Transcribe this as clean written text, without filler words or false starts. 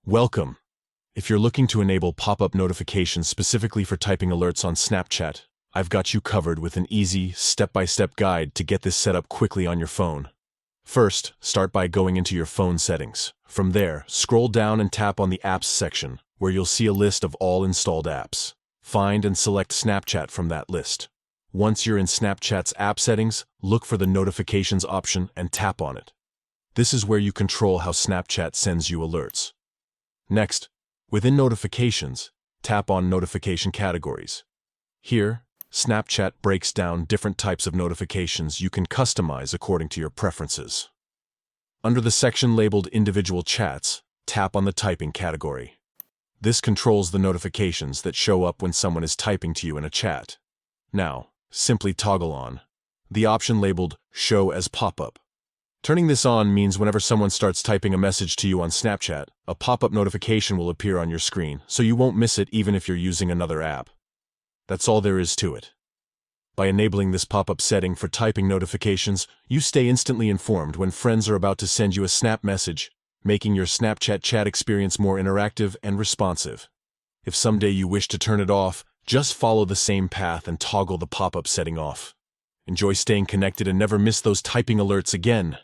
Welcome. If you're looking to enable pop-up notifications specifically for typing alerts on Snapchat, I've got you covered with an easy, step-by-step guide to get this set up quickly on your phone. First, start by going into your phone settings. From there, scroll down and tap on the Apps section, where you'll see a list of all installed apps. Find and select Snapchat from that list. Once you're in Snapchat's app settings, look for the Notifications option and tap on it. This is where you control how Snapchat sends you alerts. Next, within Notifications, tap on Notification Categories. Here, Snapchat breaks down different types of notifications you can customize according to your preferences. Under the section labeled Individual Chats, tap on the Typing category. This controls the notifications that show up when someone is typing to you in a chat. Now, simply toggle on the option labeled Show as Pop-up. Turning this on means whenever someone starts typing a message to you on Snapchat, a pop-up notification will appear on your screen, so you won't miss it even if you're using another app. That's all there is to it. By enabling this pop-up setting for typing notifications, you stay instantly informed when friends are about to send you a Snap message, making your Snapchat chat experience more interactive and responsive. If someday you wish to turn it off, just follow the same path and toggle the pop-up setting off. Enjoy staying connected and never miss those typing alerts again.